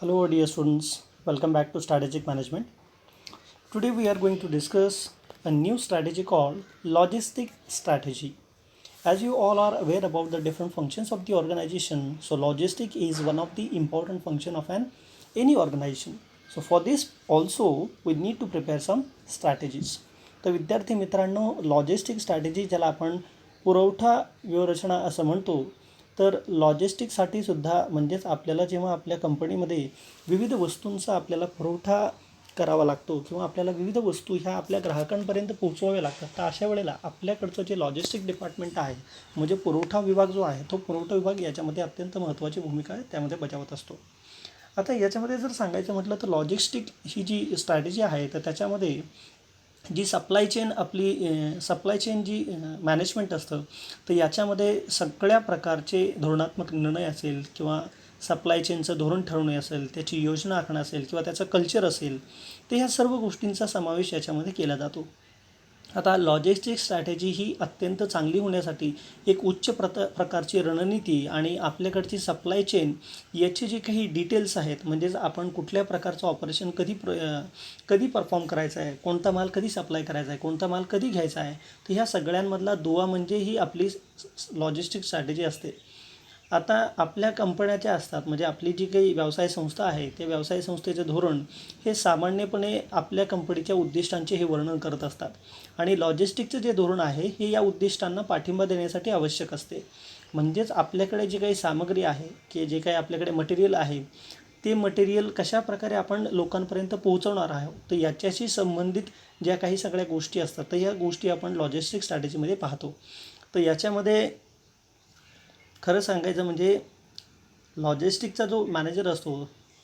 Hello, dear students. Welcome back to Strategic Management. Today, we are going to discuss a new strategy called Logistic Strategy. As you all are aware about the different functions of the organization, so logistic is one of the important function of any organization. So for this also we need to prepare some strategies. तर विद्यार्थी मित्रांनो, logistic strategy ज्याला आपण पुरवठा व्यूहरचना असं म्हणतो, तर लॉजिस्टिकसाठी सुद्धा म्हणजेच आपल्याला जेव्हा आपल्या कंपनीमध्ये विविध वस्तूंचा आपल्याला पुरवठा करावा लागतो किंवा आपल्याला विविध वस्तू ह्या आपल्या ग्राहकांपर्यंत पोहोचवाव्या लागतात, तर अशा वेळेला आपल्याकडचं जे लॉजिस्टिक डिपार्टमेंट आहे म्हणजे पुरवठा विभाग जो आहे तो पुरवठा विभाग याच्यामध्ये अत्यंत महत्त्वाची भूमिका त्यामध्ये बजावत असतो. आता याच्यामध्ये जर सांगायचं म्हटलं तर लॉजिस्टिक ही जी स्ट्रॅटेजी आहे तर त्याच्यामध्ये जी सप्लाय चेन जी मॅनेजमेंट असतं, तर याच्यामध्ये सगळ्या प्रकारचे धोरणात्मक निर्णय असेल किंवा सप्लाय चेनचं धोरण ठरवणे असेल, त्याची योजना आखणं असेल किंवा त्याचं कल्चर असेल, तर ह्या सर्व गोष्टींचा समावेश याच्यामध्ये केला जातो. आता लॉजिस्टिक स्ट्रॅटेजी ही अत्यंत चांगली होण्यासाठी एक उच्च प्रकारची रणनीती आणि आपल्याकडची सप्लाय चेन याचे जे काही डिटेल्स आहेत, म्हणजेच आपण कुठल्या प्रकारचं ऑपरेशन कधी परफॉर्म करायचं आहे, कोणता माल कधी सप्लाय करायचा आहे, कोणता माल कधी घ्यायचा आहे, तर ह्या सगळ्यांमधला दुवा म्हणजे ही आपली लॉजिस्टिक स्ट्रॅटेजी असते. आता आपल्या कंपन्या ज्या असतात म्हणजे आपली जी काही व्यवसाय संस्था आहे, त्या व्यवसाय संस्थेचे धोरण हे सामान्यपणे आपल्या कंपनीच्या उद्दिष्टांचे हे वर्णन करत असतात आणि लॉजिस्टिकचं जे धोरण आहे हे या उद्दिष्टांना पाठिंबा देण्यासाठी आवश्यक असते. म्हणजेच आपल्याकडे जी काही सामग्री आहे की जे काही आपल्याकडे मटेरियल आहे, ते मटेरियल कशाप्रकारे आपण लोकांपर्यंत पोहोचवणार आहोत, तर याच्याशी संबंधित ज्या काही सगळ्या गोष्टी असतात तर या गोष्टी आपण लॉजिस्टिक स्ट्रॅटेजीमध्ये पाहतो. तर याच्यामध्ये खरं सांगायचं म्हणजे लॉजिस्टिकचा जो मॅनेजर असतो,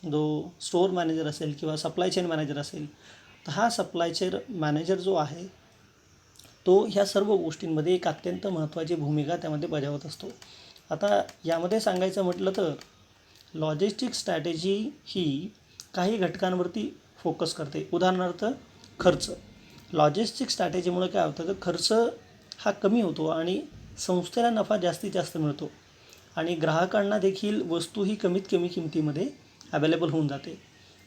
जो स्टोअर मॅनेजर असेल किंवा सप्लाय चेन मॅनेजर असेल, तर हा सप्लाय चेन मॅनेजर जो आहे तो ह्या सर्व गोष्टींमध्ये एक अत्यंत महत्त्वाची भूमिका त्यामध्ये बजावत असतो. आता यामध्ये सांगायचं म्हटलं तर लॉजिस्टिक स्ट्रॅटेजी ही काही घटकांवरती फोकस करते. उदाहरणार्थ खर्च. लॉजिस्टिक स्ट्रॅटेजीमुळे काय होतं तर खर्च हा कमी होतो आणि संस्थेला नफा जास्तीत जास्त मिळतो आणि ग्राहकांना देखील वस्तू ही कमीत कमी किमतीमध्ये अवेलेबल होऊन जाते.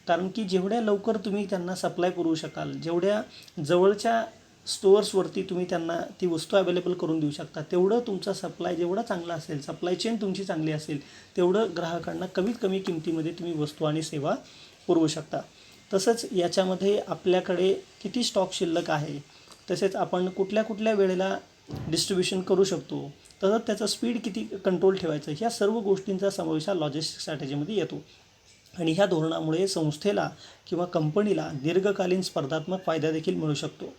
कारण की जेवढ्या लवकर तुम्ही त्यांना सप्लाय पुरवू शकाल, जेवढ्या जवळच्या स्टोअर्सवरती तुम्ही त्यांना ती वस्तू अवेलेबल करून देऊ शकता, तेवढं तुमचा सप्लाय जेवढा चांगला असेल, सप्लाय चेन तुमची चांगली असेल, तेवढं ग्राहकांना कमीत कमी किमतीमध्ये तुम्ही वस्तू आणि सेवा पुरवू शकता. तसंच याच्यामध्ये आपल्याकडे किती स्टॉक शिल्लक आहे, तसेच आपण कुठल्या वेळेला डिस्ट्रीब्युशन करू शकतो, तसंच त्याचं स्पीड किती कंट्रोल ठेवायचं, ह्या सर्व गोष्टींचा समावेश हा लॉजिस्टिक स्ट्रॅटेजीमध्ये येतो आणि ह्या धोरणामुळे संस्थेला किंवा कंपनीला दीर्घकालीन स्पर्धात्मक फायदा देखील मिळू शकतो.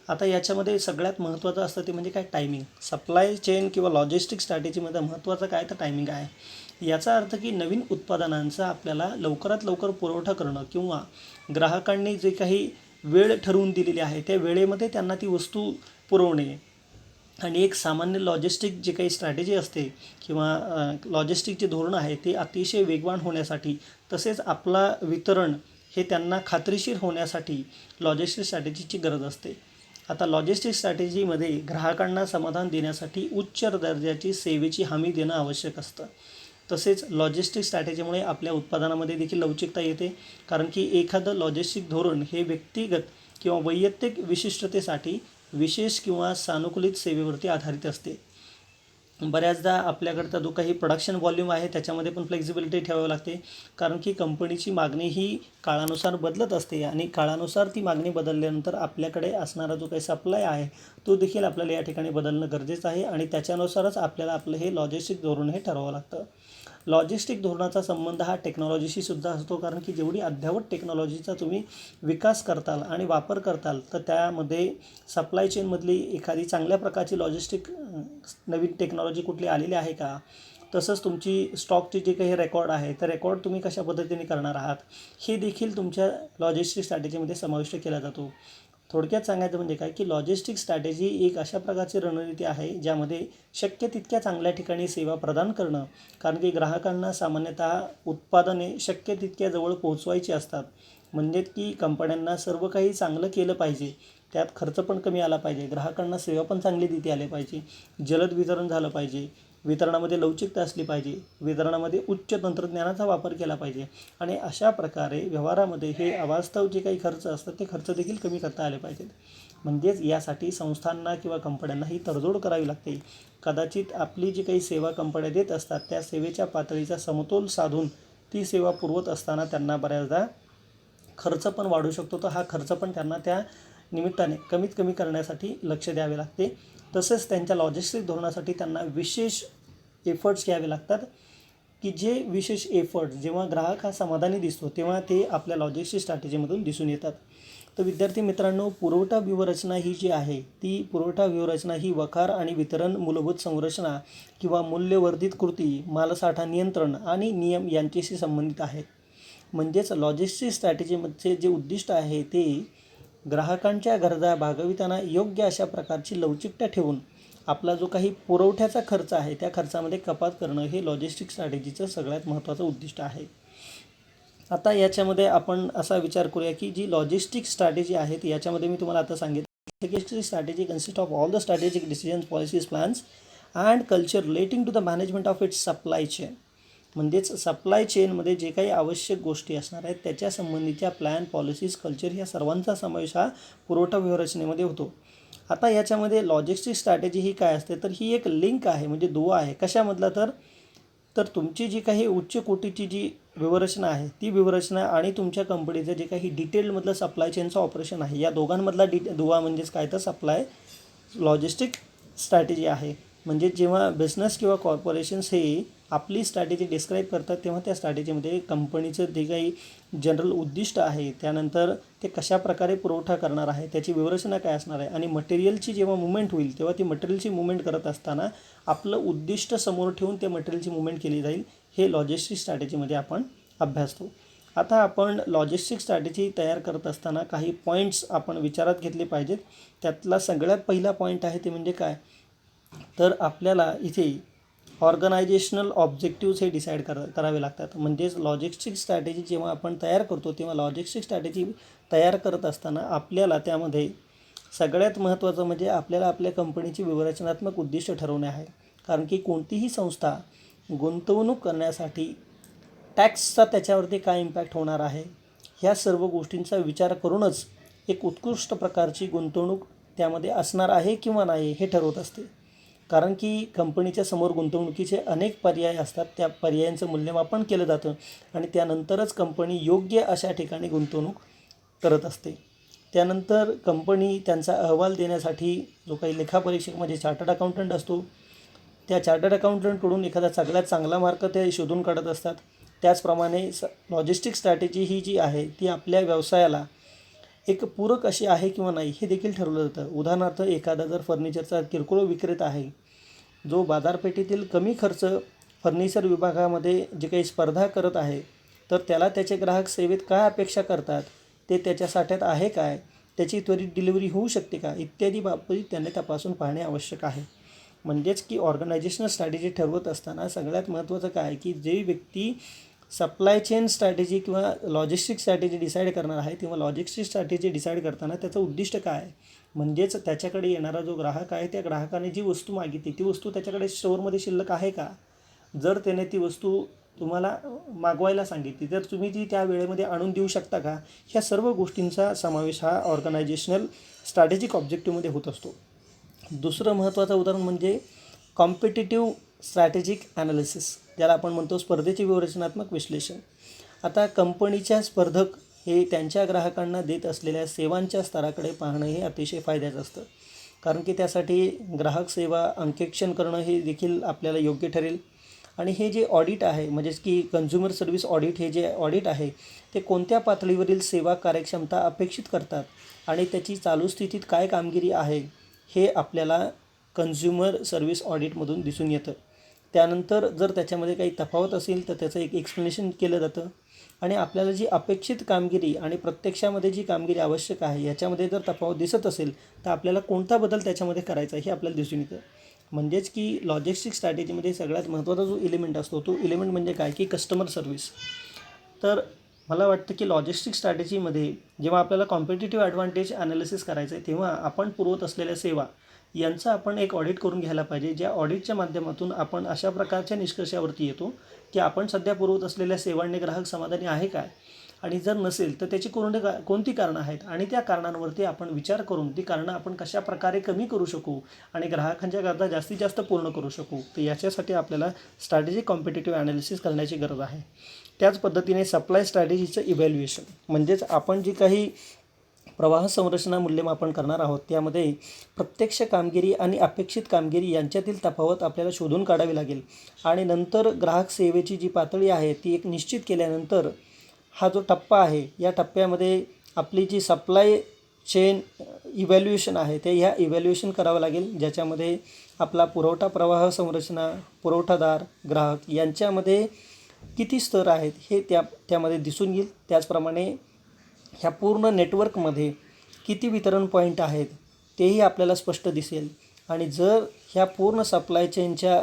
आता याच्यामध्ये सगळ्यात महत्त्वाचं असतं ते म्हणजे काय, टायमिंग. सप्लाय चेन किंवा लॉजिस्टिक स्ट्रॅटेजीमध्ये महत्त्वाचं काय तर टायमिंग आहे. याचा अर्थ की नवीन उत्पादनांचा आपल्याला लवकरात लवकर पुरवठा करणं किंवा ग्राहकांनी जे काही वेळ ठरवून दिलेली आहे त्या वेळेमध्ये त्यांना ती वस्तू पुरवणे आणि एक सामान्य लॉजिस्टिक जे काही स्ट्रॅटेजी असते किंवा लॉजिस्टिकचे धोरण आहे ते अतिशय वेगवान होण्यासाठी, तसेच आपला वितरण हे त्यांना खात्रीशीर होण्यासाठी लॉजिस्टिक स्ट्रॅटेजीची गरज असते. आता लॉजिस्टिक स्ट्रॅटेजीमध्ये ग्राहकांना समाधान देण्यासाठी उच्च दर्जाची सेवेची हमी देणं आवश्यक असतं. तसेच लॉजिस्टिक स्ट्रॅटेजीमुळे आपल्या उत्पादनामध्ये देखील लवचिकता येते, कारण की एखादं लॉजिस्टिक धोरण हे व्यक्तिगत किंवा वैयक्तिक विशिष्टतेसाठी विशेष किंवा सानुकूलित सेवेवरती आधारित असते. बऱ्याचदा आपल्याकडचा जो काही प्रोडक्शन व्हॉल्यूम आहे त्याच्यामध्ये पण फ्लेक्झिबिलिटी ठेवावी लागते, कारण की कंपनीची मागणी ही काळानुसार बदलत असते आणि काळानुसार ती मागणी बदलल्यानंतर आपल्याकडे असणारा जो काही सप्लाय आहे तो देखील आपल्याला या ठिकाणी बदलणं गरजेचं आहे आणि त्याच्यानुसारच आपल्याला आपलं हे लॉजिस्टिक धोरण हे ठरवावं लागतं. लॉजिस्टिक धोरणाचा संबंध हा टेक्नॉलॉजीशी सुद्धा असतो, कारण की जेवढी अद्ययावत टेक्नॉलॉजीचा तुम्ही विकास करताल आणि वापर करताल तर त्यामध्ये सप्लाय चेनमधली एखादी चांगल्या प्रकारची लॉजिस्टिक नवीन टेक्नॉलॉजी कुठली आलेली आहे का, तसंच तुमची स्टॉकची जी काही रेकॉर्ड आहे तर रेकॉर्ड तुम्ही कशा पद्धतीने करणार आहात हे देखील तुमच्या लॉजिस्टिक स्ट्रॅटेजीमध्ये समाविष्ट केला जातो. थोडक्यात सांगायचं म्हणजे काय की लॉजिस्टिक स्ट्रॅटेजी एक अशा प्रकारची रणनीती आहे ज्यामध्ये शक्य तितक्या चांगल्या ठिकाणी सेवा प्रदान करणं, कारण की ग्राहकांना सामान्यतः उत्पादने शक्य तितक्या जवळ पोहोचवायची असतात. म्हणजे की कंपन्यांना सर्व काही चांगलं केलं पाहिजे, त्यात खर्च पण कमी आला पाहिजे, ग्राहकांना सेवा पण चांगली देता आली पाहिजे, जलद वितरण झालं पाहिजे वितरणामध्ये लवचिकता असली पाहिजे, वितरणामध्ये उच्च तंत्रज्ञानाचा वापर केला पाहिजे आणि अशा प्रकारे व्यवहारामध्ये हे अवास्तव जे काही खर्च असतात ते खर्च देखील कमी करता आले पाहिजेत. म्हणजेच यासाठी संस्थांना किंवा कंपन्यांना ही तडजोड करावी लागते. कदाचित आपली जी काही सेवा कंपन्या देत असतात त्या सेवेच्या पातळीचा समतोल साधून ती सेवा पुरवत असताना त्यांना बऱ्याचदा खर्च पण वाढू शकतो. तर हा खर्च पण त्यांना त्या निमित्ताने कमीत कमी करण्यासाठी लक्ष द्यावे लागते. तसेच त्यांच्या लॉजिस्टिक धोरणासाठी त्यांना विशेष एफर्ट्स घ्यावे लागतात की जे विशेष एफर्ट्स जेव्हा ग्राहक हा समाधानी दिसतो तेव्हा ते आपल्या लॉजिस्टिक स्ट्रॅटेजीमधून दिसून येतात. तर विद्यार्थी मित्रांनो, पुरवठा व्यूहरचना ही जी आहे ती पुरवठा व्यूहरचना ही वकार आणि वितरण, मूलभूत संरचना किंवा मूल्यवर्धित कृती, मालसाठा नियंत्रण आणि नियम यांच्याशी संबंधित आहे. म्हणजेच लॉजिस्टिक स्ट्रॅटेजीमध्ये जे उद्दिष्ट आहे ते ग्राहकांच्या गरजा भागविताना योग्य अशा प्रकारची लवचिकता ठेवून आपला जो काही पुरवठ्याचा खर्च आहे त्या खर्चामध्ये कपात करणं हे लॉजिस्टिक स्ट्रॅटेजीचं सगळ्यात महत्त्वाचं उद्दिष्ट आहे. आता याच्यामध्ये आपण असा विचार करूया की जी लॉजिस्टिक स्ट्रॅटेजी आहे याच्यामध्ये मी तुम्हाला आता सांगितलं logistic strategy consist of all the strategic decisions, policies, plans and culture relating to the management of its supply chain. म्हणजेच सप्लाय चेनमध्ये जे काही आवश्यक गोष्टी असणार आहेत त्याच्या संबंधीच्या प्लॅन, पॉलिसीज, कल्चर या सर्वांचा समावेश हा पुरवठा व्यूहरचनेमध्ये होतो. आता याच्यामध्ये लॉजिस्टिक स्ट्रॅटेजी ही काय असते तर ही एक लिंक आहे, म्हणजे दुवा आहे. कशामधला तर तुमची जी काही उच्च कोटीची जी व्यूहरचना आहे ती व्यूहरचना आणि तुमच्या कंपनीचं जे काही डिटेलमधलं सप्लाय चेनचं ऑपरेशन आहे या दोघांमधला दुवा म्हणजेच काय तर सप्लाय लॉजिस्टिक स्ट्रॅटेजी आहे. म्हणजे जेव्हा बिझनेस किंवा कॉर्पोरेशन्स हे आपली स्ट्रॅटेजी डिस्क्राईब करतात तेव्हा त्या स्ट्रॅटेजीमध्ये कंपनीचं जे काही जनरल उद्दिष्ट आहे, त्यानंतर ते कशाप्रकारे पुरवठा करणार आहे, त्याची व्यूहरचना काय असणार आहे आणि मटेरियलची जेव्हा मुवमेंट होईल तेव्हा ती मटेरियलची मुवमेंट करत असताना आपलं उद्दिष्ट समोर ठेवून त्या मटेरियलची मुवमेंट केली जाईल हे लॉजिस्टिक स्ट्रॅटेजीमध्ये आपण अभ्यासतो. आता आपण लॉजिस्टिक स्ट्रॅटेजी तयार करत असताना काही पॉईंट्स आपण विचारात घेतले पाहिजेत. त्यातला सगळ्यात पहिला पॉईंट आहे ते म्हणजे काय तर आपल्याला इथे ऑर्गनायझेशनल ऑब्जेक्टिव्स हे डिसाईड करावे लागतात. म्हणजेच लॉजिस्टिक स्ट्रॅटेजी जेव्हा आपण तयार करतो तेव्हा लॉजिस्टिक स्ट्रॅटेजी तयार करत असताना आपल्याला त्यामध्ये सगळ्यात महत्त्वाचं म्हणजे आपल्याला आपल्या कंपनीची व्यूहरचनात्मक उद्दिष्ट ठरवणे आहे. कारण की कोणतीही संस्था गुंतवणूक करण्यासाठी टॅक्सचा त्याच्यावरती काय इम्पॅक्ट होणार आहे ह्या सर्व गोष्टींचा विचार करूनच एक उत्कृष्ट प्रकारची गुंतवणूक त्यामध्ये असणार आहे किंवा नाही हे ठरवत असते. कारण की कंपनीच्या समोर गुंतवणुकीचे अनेक पर्याय असतात, त्या पर्यायांचं मूल्यमापन केलं जातं आणि त्यानंतरच कंपनी योग्य अशा ठिकाणी गुंतवणूक करत असते. त्यानंतर कंपनी त्यांचा अहवाल देण्यासाठी जो काही लेखापरीक्षक म्हणजे चार्टर्ड अकाउंटंट असतो त्या चार्टर्ड अकाउंटंटकडून एखादा सगळ्यात चांगला मार्क ते शोधून काढत असतात. त्याचप्रमाणे लॉजिस्टिक स्ट्रॅटेजी ही जी आहे ती आपल्या व्यवसायाला एक पूरक अशी आहे किंवा नाही हे देखील ठरवलं जातं. उदाहरणार्थ एखादा जर फर्निचरचा किरकोळ विक्रेता आहे जो बाजारपेठेतील कमी खर्च फर्निचर विभागामध्ये जे काही स्पर्धा करत आहे तर त्याला त्याचे ग्राहक सेवेत काय अपेक्षा करतात, ते त्याच्या साठ्यात आहे काय, त्याची त्वरित डिलिव्हरी होऊ शकते का इत्यादी बाबतीत त्याने तपासून पाहणे आवश्यक आहे. म्हणजेच की ऑर्गनायझेशनल स्ट्रॅटेजी ठरवत असताना सगळ्यात महत्त्वाचं काय की जे व्यक्ती सप्लाय चेन स्ट्रॅटेजी किंवा लॉजिस्टिक स्ट्रॅटेजी डिसाईड करणार आहे तेव्हा लॉजिस्टिक स्ट्रॅटेजी डिसाईड करताना त्याचं उद्दिष्ट काय आहे. म्हणजेच त्याच्याकडे येणारा जो ग्राहक आहे त्या ग्राहकाने जी वस्तू मागितली ती वस्तू त्याच्याकडे स्टोअरमध्ये शिल्लक आहे का. जर त्याने ती वस्तू तुम्हाला मागवायला सांगितली तर तुम्ही ती त्या वेळेमध्ये आणून देऊ शकता का. ह्या सर्व गोष्टींचा समावेश हा ऑर्गनायझेशनल स्ट्रॅटेजिक ऑब्जेक्टिव्हमध्ये होत असतो. दुसरं महत्त्वाचं उदाहरण म्हणजे कॉम्पिटिटिव्ह स्ट्रॅटेजिक ॲनालिसिस, ज्याला आपण म्हणतो स्पर्धेचे व्यूहरचनात्मक विश्लेषण. आता कंपनीच्या स्पर्धक हे त्यांच्या ग्राहकांना देत असलेल्या सेवांच्या स्तराकडे पाहणं हे अतिशय फायद्याचं असतं. कारण की त्यासाठी ग्राहक सेवा अंकेक्षण करणं हे देखील आपल्याला योग्य ठरेल. आणि हे जे ऑडिट आहे म्हणजेच की कन्झ्युमर सर्व्हिस ऑडिट हे जे ऑडिट आहे ते कोणत्या पातळीवरील सेवा कार्यक्षमता अपेक्षित करतात आणि त्याची चालू स्थितीत काय कामगिरी आहे हे आपल्याला कन्झ्युमर सर्व्हिस ऑडिटमधून दिसून येतं. त्यानंतर जर त्याच्यामध्ये काही तफावत असेल तर त्याचं एक एक्सप्लेनेशन केलं जातं आणि आपल्याला जी अपेक्षित कामगिरी आणि प्रत्यक्षामध्ये जी कामगिरी आवश्यक आहे याच्यामध्ये जर तफावत दिसत असेल तर आपल्याला कोणता बदल त्याच्यामध्ये करायचा हे आपल्याला दिसून येतं. म्हणजेच की लॉजिस्टिक स्ट्रॅटेजीमध्ये सगळ्यात महत्त्वाचा जो एलिमेंट असतो तो एलिमेंट म्हणजे काय की कस्टमर सर्व्हिस. तर मला वाटतं की लॉजिस्टिक स्ट्रॅटेजीमध्ये जेव्हा आपल्याला कॉम्पिटिटिव्ह ॲडव्हान्टेज ॲनालिसिस करायचं आहे तेव्हा आपण पुरवत असलेल्या सेवा यांचं आपण एक ऑडिट करून घ्यायला पाहिजे, ज्या ऑडिटच्या माध्यमातून आपण अशा प्रकारच्या निष्कर्षावरती येतो की आपण सध्या पुरवत असलेल्या सेवांनी ग्राहक समाधानी आहे काय, आणि जर नसेल तर त्याची कोणती कारणं आहेत, आणि त्या कारणांवरती आपण विचार करून ती कारणं आपण कशा प्रकारे कमी करू शकू आणि ग्राहकांच्या गरजा जास्तीत जास्त पूर्ण करू शकू. तर याच्यासाठी आपल्याला स्ट्रॅटेजिक कॉम्पिटिटिव्ह ॲनालिसिस करण्याची गरज आहे. त्याच पद्धतीने सप्लाय स्ट्रॅटेजीचं इव्हॅल्युएशन, म्हणजेच आपण जी काही प्रवाह संरचना मूल्यमापन करणार आहोत त्यामध्ये प्रत्यक्ष कामगिरी आणि अपेक्षित कामगिरी यांच्यातील तफावत आपल्याला शोधून काढावी लागेल, आणि नंतर ग्राहक सेवेची जी पातळी आहे ती एक निश्चित केल्यानंतर हा जो टप्पा आहे या टप्प्यामध्ये आपली जी सप्लाय चेन इव्हॅल्युएशन आहे ते ह्या इव्हॅल्युएशन करावं लागेल, ज्याच्यामध्ये आपला पुरवठा प्रवाह संरचना, पुरवठादार, ग्राहक यांच्यामध्ये किती स्तर आहेत हे त्यामध्ये दिसून येईल. त्याचप्रमाणे ह्या पूर्ण नेटवर्कमध्ये किती वितरण पॉईंट आहेत तेही आपल्याला स्पष्ट दिसेल, आणि जर ह्या पूर्ण सप्लाय चेनच्या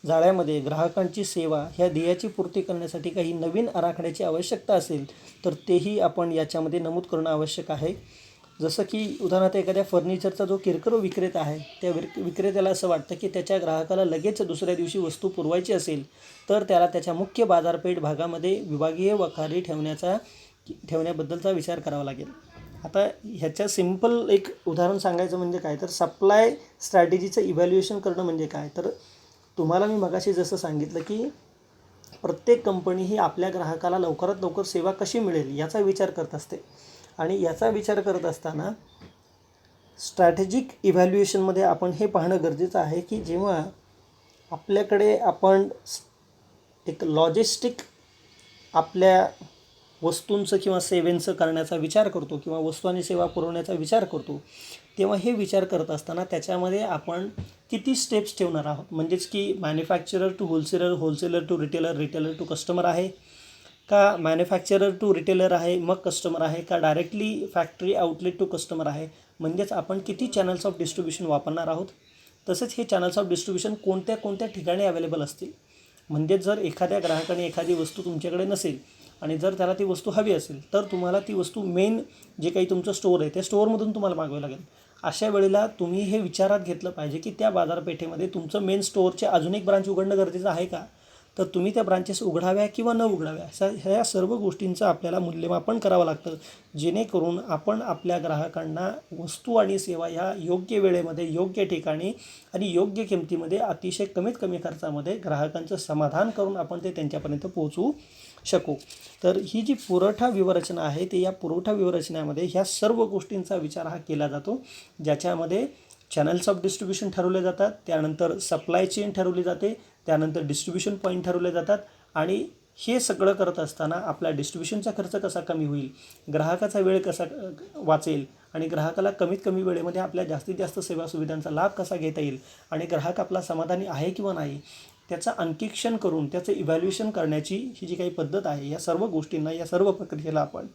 जाळ्यामध्ये ग्राहकांची सेवा ह्या ध्येयाची पूर्ती करण्यासाठी काही नवीन आराखड्याची आवश्यकता असेल तर तेही आपण याच्यामध्ये नमूद करणं आवश्यक आहे. जसं की उदाहरणार्थ एखाद्या फर्निचरचा जो किरकोळ विक्रेता आहे त्या विक्रेत्याला असं वाटतं की त्याच्या ग्राहकाला लगेच दुसऱ्या दिवशी वस्तू पुरवायची असेल तर त्याला त्याच्या मुख्य बाजारपेठ भागामध्ये विभागीय वखारी ठेवण्याबद्दलचा विचार करावा लागेल. आता ह्याच्या सिम्पल एक उदाहरण सांगायचं म्हणजे काय, तर सप्लाय स्ट्रॅटेजीचं इव्हॅल्युएशन करणं म्हणजे काय, तर तुम्हाला मी मगाशी जसं सांगितलं की प्रत्येक कंपनी ही आपल्या ग्राहकाला लवकरात लवकर सेवा कशी मिळेल याचा विचार करत असते, आणि याचा विचार करत असताना स्ट्रॅटेजिक इव्हॅल्युएशनमध्ये आपण हे पाहणं गरजेचं आहे की जेव्हा आपल्याकडे आपण एक लॉजिस्टिक आपल्या वस्तूंचं किंवा सेवेंचं करण्याचा विचार करतो किंवा वस्तू आणि सेवा पुरवण्याचा विचार करतो, तेव्हा हे विचार करत असताना त्याच्यामध्ये आपण किती स्टेप्स ठेवणार आहोत. म्हणजेच की manufacturer to wholesaler, wholesaler to retailer, retailer to customer आहे का, मॅन्युफॅक्चरर टू रिटेलर आहे मग कस्टमर आहे का, directly factory outlet to customer आहे. म्हणजेच आपण किती चॅनल्स ऑफ डिस्ट्रीब्युशन वापरणार आहोत. तसंच हे चॅनल्स ऑफ डिस्ट्रीब्युशन कोणत्या कोणत्या ठिकाणी अवेलेबल असतील. म्हणजे जर एखाद्या ग्राहकाने एखादी वस्तू तुमच्याकडे नसेल आणि जर त्याला ती वस्तू हवी असेल तर तुम्हाला ती वस्तू मेन जे काही तुमचं स्टोअर आहे त्या स्टोअरमधून तुम्हाला मागवावी लागेल. अशा वेळेला तुम्ही हे विचारात घेतलं पाहिजे की त्या बाजारपेठेमध्ये तुमचं मेन स्टोअरचे अजून एक ब्रांच उघडणं गरजेचं आहे का, तर तुम्ही त्या ब्रांचेस उघडाव्या किंवा न उघडाव्या ह्या सर्व गोष्टींचं आपल्याला मूल्यमापन करावं लागतं, जेणेकरून आपण आपल्या ग्राहकांना वस्तू आणि सेवा ह्या योग्य वेळेमध्ये, योग्य ठिकाणी आणि योग्य किमतीमध्ये अतिशय कमीत कमी खर्चामध्ये ग्राहकांचं समाधान करून आपण ते त्यांच्यापर्यंत पोहोचवू शकू. तर ही जी पुरवठा व्यूहरचना आहे ते या पुरवठा व्यूहरचनेमध्ये ह्या सर्व गोष्टींचा विचार हा केला जातो, ज्याच्यामध्ये चॅनल्स ऑफ डिस्ट्रीब्युशन ठरवले जातात, त्यानंतर सप्लाय चेन ठरवली जाते, त्यानंतर डिस्ट्रीब्युशन पॉईंट ठरवले जातात, आणि हे सगळं करत असताना आपला डिस्ट्रीब्युशनचा खर्च कसा कमी होईल, ग्राहकाचा वेळ कसा वाचेल आणि ग्राहकाला कमीत कमी वेळेमध्ये आपल्या जास्तीत जास्त सेवा सुविधांचा लाभ कसा घेता येईल आणि ग्राहक आपला समाधानी आहे किंवा नाही त्याचा अंकीक्षण करून त्याचं इव्हॅल्युएशन करण्याची ही जी काही पद्धत आहे, या सर्व गोष्टींना, या सर्व प्रक्रियेला आपण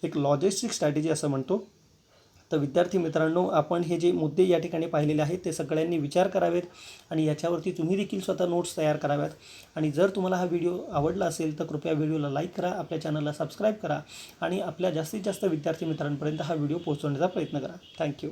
एक लॉजिस्टिक स्ट्रॅटेजी असं म्हणतो. तर विद्यार्थी मित्रांनो, आपण हे जे मुद्दे या ठिकाणी पाहिलेले आहेत ते सगळ्यांनी विचार करावेत आणि याच्यावरती तुम्ही देखील स्वतः नोट्स तयार कराव्यात. आणि जर तुम्हाला हा व्हिडिओ आवडला असेल तर कृपया व्हिडिओला लाईक करा, आपल्या चॅनलला सबस्क्राईब करा आणि आपल्या जास्तीत जास्त विद्यार्थी मित्रांपर्यंत हा व्हिडिओ पोहोचवण्याचा प्रयत्न करा. थँक्यू.